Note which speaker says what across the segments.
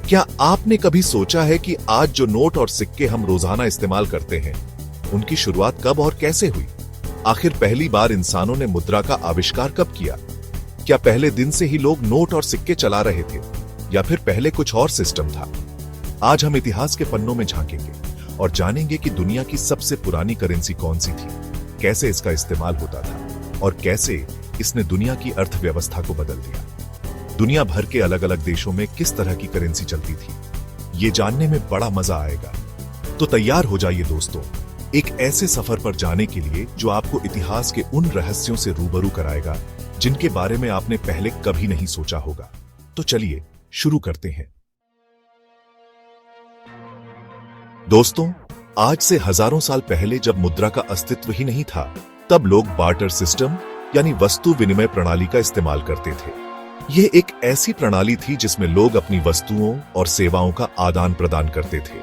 Speaker 1: क्या आपने कभी सोचा है कि आज जो नोट और सिक्के हम रोजाना इस्तेमाल करते हैं, उनकी शुरुआत कब और कैसे हुई? आखिर पहली बार इंसानों ने मुद्रा का आविष्कार कब किया? क्या पहले दिन से ही लोग नोट और सिक्के चला रहे थे, या फिर पहले कुछ और सिस्टम था? आज हम इतिहास के पन्नों में झांकेंगे और जानेंगे कि दुनिया की सबसे पुरानी करेंसी कौन सी थी, कैसे इसका इस्तेमाल होता था और कैसे इसने दुनिया की अर्थव्यवस्था को बदल दिया। दुनिया भर के अलग अलग देशों में किस तरह की करेंसी चलती थी, ये जानने में बड़ा मजा आएगा। तो तैयार हो जाइए दोस्तों, एक ऐसे सफर पर जाने के लिए जो आपको इतिहास के उन रहस्यों से रूबरू कराएगा जिनके बारे में आपने पहले कभी नहीं सोचा होगा। तो चलिए शुरू करते हैं। दोस्तों, आज से हजारों साल पहले जब मुद्रा का अस्तित्व ही नहीं था, तब लोग बार्टर सिस्टम यानी वस्तु विनिमय प्रणाली का इस्तेमाल करते थे। यह एक ऐसी प्रणाली थी जिसमें लोग अपनी वस्तुओं और सेवाओं का आदान प्रदान करते थे।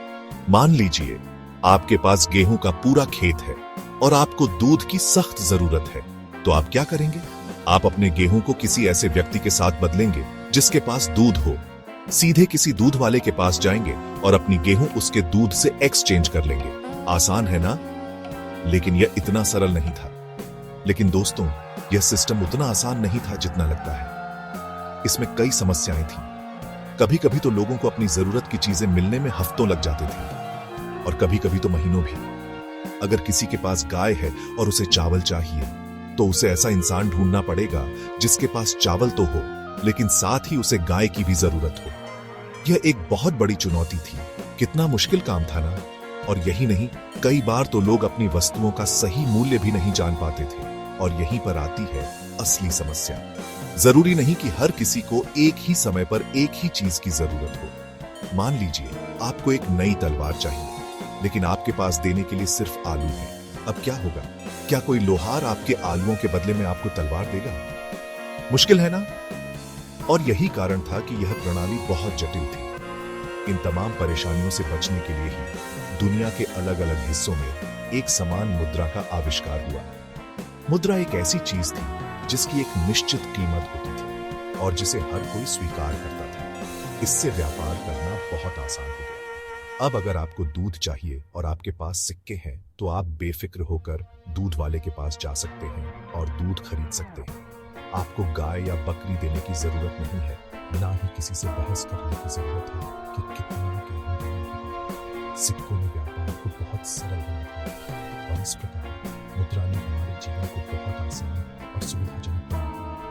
Speaker 1: मान लीजिए आपके पास गेहूं का पूरा खेत है और आपको दूध की सख्त जरूरत है, तो आप क्या करेंगे? आप अपने गेहूं को किसी ऐसे व्यक्ति के साथ बदलेंगे जिसके पास दूध हो। सीधे किसी दूध वाले के पास जाएंगे और अपनी गेहूं उसके दूध से एक्सचेंज कर लेंगे। आसान है ना? लेकिन यह इतना सरल नहीं था। लेकिन दोस्तों, यह सिस्टम उतना आसान नहीं था जितना लगता है। इसमें कई समस्याएं थीं। कभी कभी तो लोगों को अपनी जरूरत की चीजें मिलने में हफ्तों लग जाते थे और कभी कभी तो महीनों भी। अगर किसी के पास गाय है और उसे चावल चाहिए, तो उसे ऐसा इंसान ढूंढना पड़ेगा जिसके पास चावल तो हो, लेकिन साथ ही उसे गाय की भी जरूरत हो। यह एक बहुत बड़ी चुनौती थी। कितना मुश्किल काम था ना? और यही नहीं, कई बार तो लोग अपनी वस्तुओं का सही मूल्य भी नहीं जान पाते थे। और यहीं पर आती है असली समस्या। जरूरी नहीं कि हर किसी को एक ही समय पर एक ही चीज की जरूरत हो। मान लीजिए आपको एक नई तलवार चाहिए, लेकिन आपके पास देने के लिए सिर्फ आलू है। अब क्या होगा? क्या कोई लोहार आपके आलूओं के बदले में आपको तलवार देगा? मुश्किल है ना? और यही कारण था कि यह प्रणाली बहुत जटिल थी। इन तमाम परेशानियों से बचने के लिए ही दुनिया के अलग अलग हिस्सों में एक समान मुद्रा का आविष्कार हुआ। मुद्रा एक ऐसी चीज थी जिसकी एक निश्चित कीमत होती थी और जिसे हर कोई स्वीकार करता था। इससे व्यापार करना बहुत आसान हो गया। अब अगर आपको दूध चाहिए और आपके पास सिक्के हैं, तो आप बेफिक्र होकर दूध वाले के पास जा सकते हैं और दूध खरीद सकते हैं। आपको गाय या बकरी देने की जरूरत नहीं है, ना ही किसी से बहस करने की जरूरत है कि कितना गेहूं देना है। सिक्कों ने व्यापार को बहुत सरल बना दिया और इस प्रकार मुद्रा ने हमारे जीवन को बहुत आसान और सुविधाजनक बना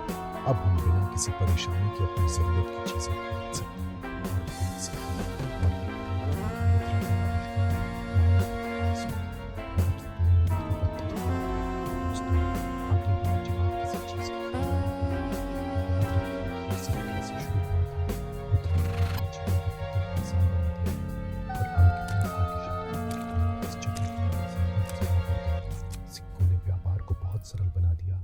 Speaker 1: दिया। अब हम बिना किसी परेशानी के अपनी जरूरत की चीजें खरीद सकते हैं और खरीद सकते हैं। और मुद्रा का दोस्तों, आगे भी जब आप किसी चीज को कैसे शुरू हुआ था, मुद्रा ने हमारे जीवन को बहुत आसान बना दिया और हम कितने भाग्यशाली इस जगह सिक्कों ने व्यापार को बहुत सरल बना दिया।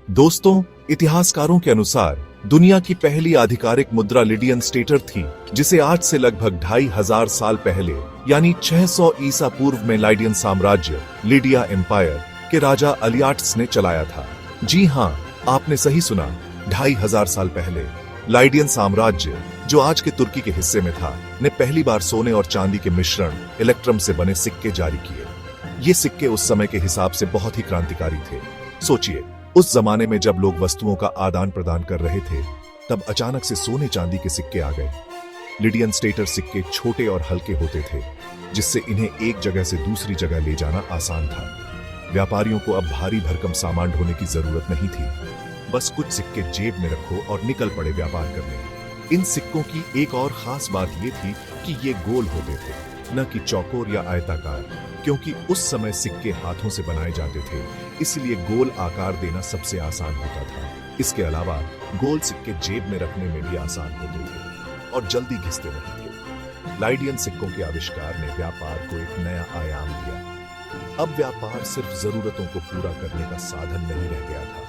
Speaker 1: दोस्तों, इतिहासकारों के अनुसार दुनिया की पहली आधिकारिक मुद्रा लिडियन स्टेटर थी, जिसे आज से लगभग 2500 साल पहले यानी 600 ईसा पूर्व में लाइडियन साम्राज्य लिडिया एम्पायर के राजा अलियाट्स ने चलाया था। जी हां, आपने सही सुना, 2500 साल पहले लाइडियन साम्राज्य, जो आज के तुर्की के हिस्से में था, ने पहली बार सोने और चांदी के मिश्रण इलेक्ट्रम से बने सिक्के जारी किए। ये सिक्के उस समय के हिसाब से बहुत ही क्रांतिकारी थे। सोचिए, उस जमाने में जब लोग वस्तुओं का आदान प्रदान कर रहे थे, तब अचानक से सोने चांदी के सिक्के आ गए। लिडियन स्टेटर सिक्के छोटे और हल्के होते थे, जिससे इन्हें एक जगह से दूसरी जगह ले जाना आसान था। व्यापारियों को अब भारी भरकम सामान ढोने की जरूरत नहीं थी। बस कुछ सिक्के जेब में रखो और निकल पड़े व्यापार करने। इन सिक्कों की एक और खास बात यह थी कि ये गोल होते थे, न कि चौकोर या आयताकार, क्योंकि उस समय सिक्के हाथों से बनाए जाते थे, इसलिए गोल आकार देना सबसे आसान होता था। इसके अलावा गोल सिक्के जेब में रखने में भी आसान होते थे और जल्दी घिसते नहीं थे। लाइडियन सिक्कों के आविष्कार ने व्यापार को एक नया आयाम दिया। अब व्यापार सिर्फ जरूरतों को पूरा करने का साधन नहीं रह गया था,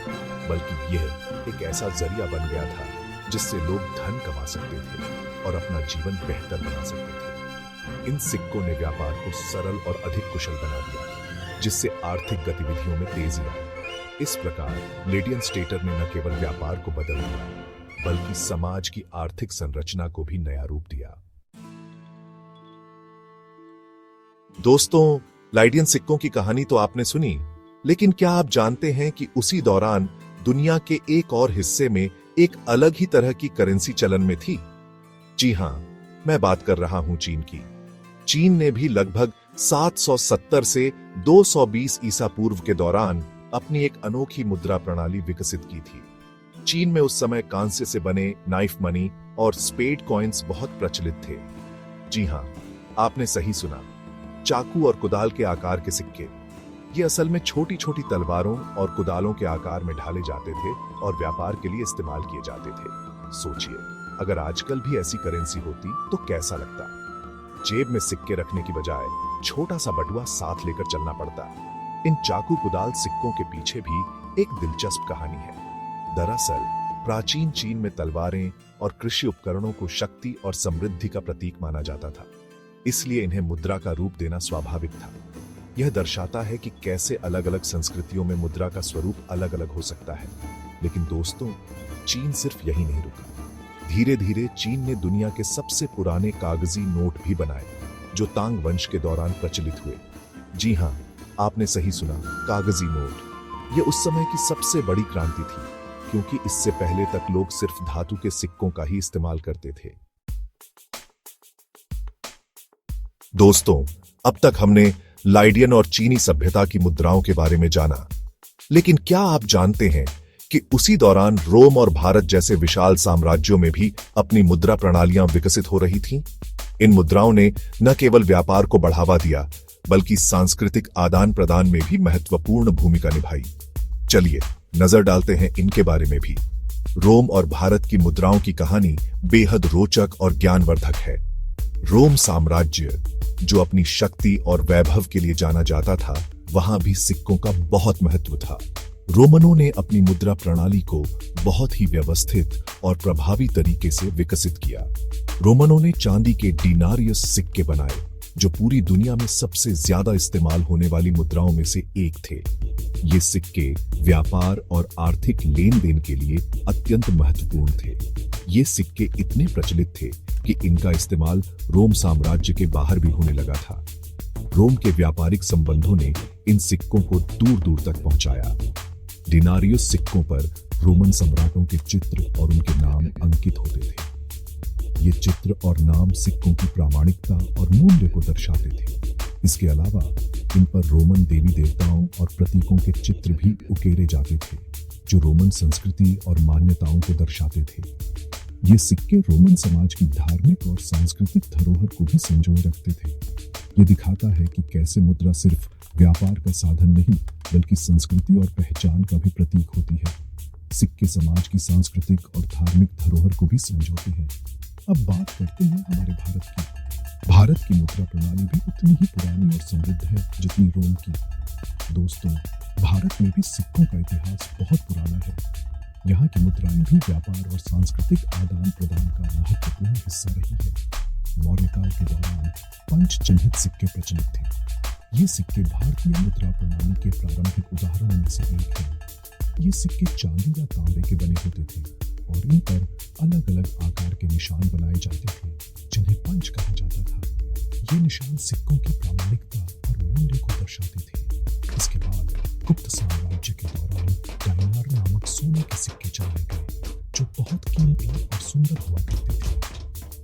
Speaker 1: बल्कि यह एक ऐसा जरिया बन गया था जिससे लोग धन कमा सकते थे और अपना जीवन बेहतर बना सकते थे। इन सिक्कों ने व्यापार को सरल और अधिक कुशल बना दिया, जिससे आर्थिक गतिविधियों में तेजी आई। इस प्रकार लिडियन स्टेटर ने न केवल व्यापार को बदल दिया, बल्कि समाज की आर्थिक संरचना को भी नया रूप दिया। दोस्तों, लाइडियन सिक्कों की कहानी तो आपने सुनी, लेकिन क्या आप जानते हैं कि उसी दौरान दुनिया के एक और हिस्से में एक अलग ही तरह की करेंसी चलन में थी? जी हां, मैं बात कर रहा हूं चीन की। चीन ने भी लगभग 770 से 220 ईसा पूर्व के दौरान अपनी एक अनोखी मुद्रा प्रणाली विकसित की थी। चीन में उस समय कांसे से बने नाइफ मनी और स्पेड कॉइन्स बहुत प्रचलित थे। जी हां, आपने सही सुना, चाकू और कुदाल के आकार के सिक्के। ये असल में छोटी छोटी तलवारों और कुदालों के आकार में ढाले जाते थे और व्यापार के लिए इस्तेमाल किए जाते थे। सोचिए, अगर आजकल भी ऐसी करेंसी होती तो कैसा लगता। जेब में सिक्के रखने की बजाय छोटा सा बटुआ साथ लेकर चलना पड़ता। इन चाकू कुदाल सिक्कों के पीछे भी एक दिलचस्प कहानी है। दरअसल प्राचीन चीन में तलवारें और कृषि उपकरणों को शक्ति और समृद्धि का प्रतीक माना जाता था, इसलिए इन्हें मुद्रा का रूप देना स्वाभाविक था। यह दर्शाता है कि कैसे अलग अलग संस्कृतियों में मुद्रा का स्वरूप अलग अलग हो सकता है। लेकिन दोस्तों, चीन सिर्फ यही नहीं रुका। धीरे धीरे चीन ने दुनिया के सबसे पुराने कागजी नोट भी बनाए, जो तांग वंश के दौरान प्रचलित हुए। जी हां, आपने सही सुना, कागजी नोट। यह उस समय की सबसे बड़ी क्रांति थी, क्योंकि इससे पहले तक लोग सिर्फ धातु के सिक्कों का ही इस्तेमाल करते थे। दोस्तों, अब तक हमने लाइडियन और चीनी सभ्यता की मुद्राओं के बारे में जाना, लेकिन क्या आप जानते हैं कि उसी दौरान रोम और भारत जैसे विशाल साम्राज्यों में भी अपनी मुद्रा प्रणालियां विकसित हो रही थीं? इन मुद्राओं ने न केवल व्यापार को बढ़ावा दिया, बल्कि सांस्कृतिक आदान प्रदान में भी महत्वपूर्ण भूमिका निभाई। चलिए नजर डालते हैं इनके बारे में भी। रोम और भारत की मुद्राओं की कहानी बेहद रोचक और ज्ञानवर्धक है। रोम साम्राज्य, जो अपनी शक्ति और वैभव के लिए जाना जाता था, वहां भी सिक्कों का बहुत महत्व था। रोमनों ने अपनी मुद्रा प्रणाली को बहुत ही व्यवस्थित और प्रभावी तरीके से विकसित किया। रोमनों ने चांदी के डिनारियस सिक्के बनाए, जो पूरी दुनिया में सबसे ज्यादा इस्तेमाल होने वाली मुद्राओं में से एक थे। ये सिक्के व्यापार और आर्थिक लेन देन के लिए अत्यंत महत्वपूर्ण थे। ये सिक्के इतने प्रचलित थे कि इनका इस्तेमाल रोम साम्राज्य के बाहर भी होने लगा था। रोम के व्यापारिक संबंधों ने इन सिक्कों को दूर दूर तक पहुंचाया। डिनारियस सिक्कों पर रोमन सम्राटों के चित्र और उनके नाम अंकित होते थे। ये चित्र और नाम सिक्कों की प्रामाणिकता और मूल्य को दर्शाते थे। इसके अलावा इन पर रोमन देवी देवताओं और प्रतीकों के चित्र भी उकेरे जाते थे, जो रोमन संस्कृति और मान्यताओं को दर्शाते थे। ये सिक्के रोमन समाज की धार्मिक और सांस्कृतिक धरोहर को भी संजोए रखते थे। ये दिखाता है कि कैसे मुद्रा सिर्फ व्यापार का साधन नहीं, बल्कि संस्कृति और पहचान का भी प्रतीक होती है। सिक्के समाज की सांस्कृतिक और धार्मिक धरोहर को भी संजोते हैं। अब बात करते हैं हमारे भारत की। भारत की मुद्रा प्रणाली भी उतनी ही पुरानी और समृद्ध है जितनी रोम की। दोस्तों, भारत में भी सिक्कों का इतिहास बहुत पुराना है। यहाँ की मुद्राएं भी व्यापार और सांस्कृतिक आदान प्रदान का महत्वपूर्ण हिस्सा रही है। मौर्य काल के दौरान पंच चिन्हित सिक्के प्रचलित थे। ये सिक्के भारतीय मुद्रा प्रणाली के प्रारंभिक उदाहरणों में से एक है। ये सिक्के चांदी या तांबे के बने होते थे और इन पर अलग अलग आकार के निशान बनाए जाते थे, जिन्हें पंच कहा जाता था। ये निशान सिक्कों की प्रामाणिकता और मूल्य को दर्शाते थे। इसके बाद गुप्त साम्राज्य के दौरान डायनार नामक सोने के सिक्के चलाए गए, जो बहुत कीमती और सुंदर हुआ करते थे।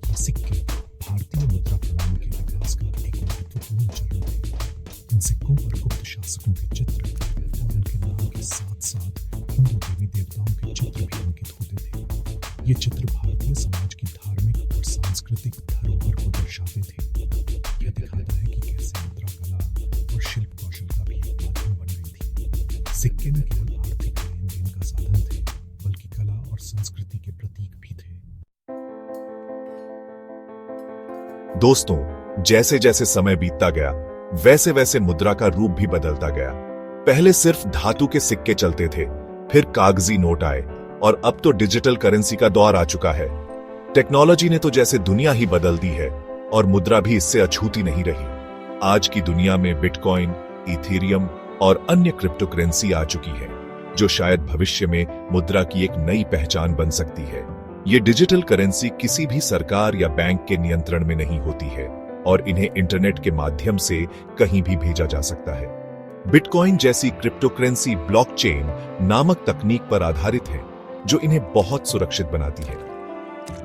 Speaker 1: ये सिक्के भारतीय मुद्रा प्रणाली के विकास का एक महत्वपूर्ण चरण थे। इन सिक्कों पर गुप्त शासकों के चित्र और उनके नाम के साथ साथ हिंदू देवी देवताओं के चित्र भी अंकित होते थे। ये चित्र भारतीय समाज की धार्मिक और सांस्कृतिक धरोहर को दर्शाते थे। यह दिखाता है कि कैसे मुद्रा कला और शिल्प कौशल का भी एक माध्यम बन गई थी। सिक्के न केवल आर्थिक लेन देन का साधन थे, बल्कि कला और संस्कृति के प्रतीक भी थे। दोस्तों, जैसे जैसे समय बीतता गया, वैसे वैसे मुद्रा का रूप भी बदलता गया। पहले सिर्फ धातु के सिक्के चलते थे, फिर कागजी नोट आए और अब तो डिजिटल करेंसी का दौर आ चुका है। टेक्नोलॉजी ने तो जैसे दुनिया ही बदल दी है और मुद्रा भी इससे अछूती नहीं रही। आज की दुनिया में बिटकॉइन, इथेरियम और अन्य क्रिप्टो करेंसी आ चुकी है, जो शायद भविष्य में मुद्रा की एक नई पहचान बन सकती है। ये डिजिटल करेंसी किसी भी सरकार या बैंक के नियंत्रण में नहीं होती है और इन्हें इंटरनेट के माध्यम से कहीं भी भेजा जा सकता है। बिटकॉइन जैसी क्रिप्टोकरेंसी ब्लॉकचेन नामक तकनीक पर आधारित है, जो इन्हें बहुत सुरक्षित बनाती है।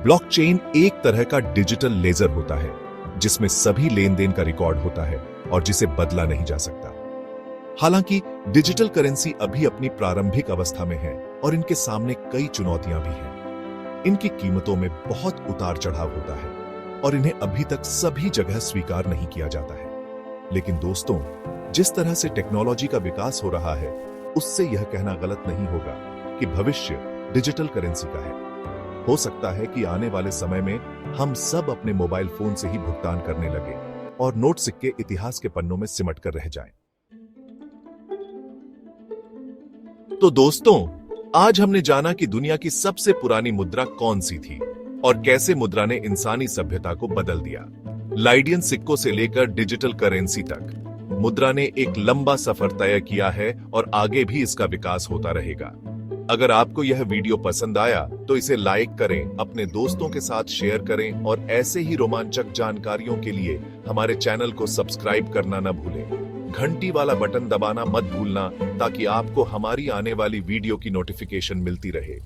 Speaker 1: ब्लॉकचेन एक तरह का डिजिटल लेजर होता है, जिसमें सभी लेन देन का रिकॉर्ड होता है और जिसे बदला नहीं जा सकता। हालांकि डिजिटल करेंसी अभी अपनी प्रारंभिक अवस्था में है और इनके सामने कई चुनौतियां भी हैं। इनकी कीमतों में बहुत उतार चढ़ाव होता है और इन्हें अभी तक सभी जगह स्वीकार नहीं किया जाता है। लेकिन दोस्तों, जिस तरह से टेक्नोलॉजी का विकास हो रहा है, उससे यह कहना गलत नहीं होगा कि भविष्य डिजिटल करेंसी का है। हो सकता है कि आने वाले समय में हम सब अपने मोबाइल फोन से ही भुगतान करने लगे और नोट सिक्के इतिहास के पन्नों में सिमट कर रह जाएं। तो दोस्तों, आज हमने जाना कि दुनिया की सबसे पुरानी मुद्रा कौन सी थी और कैसे मुद्रा ने इंसानी सभ्यता को बदल दिया। लाइडियन सिक्कों से लेकर डिजिटल करेंसी तक मुद्रा ने एक लंबा सफर तय किया है और आगे भी इसका विकास होता रहेगा। अगर आपको यह वीडियो पसंद आया तो इसे लाइक करें, अपने दोस्तों के साथ शेयर करें और ऐसे ही रोमांचक जानकारियों के लिए हमारे चैनल को सब्सक्राइब करना न भूलें। घंटी वाला बटन दबाना मत भूलना ताकि आपको हमारी आने वाली वीडियो की नोटिफिकेशन मिलती रहे।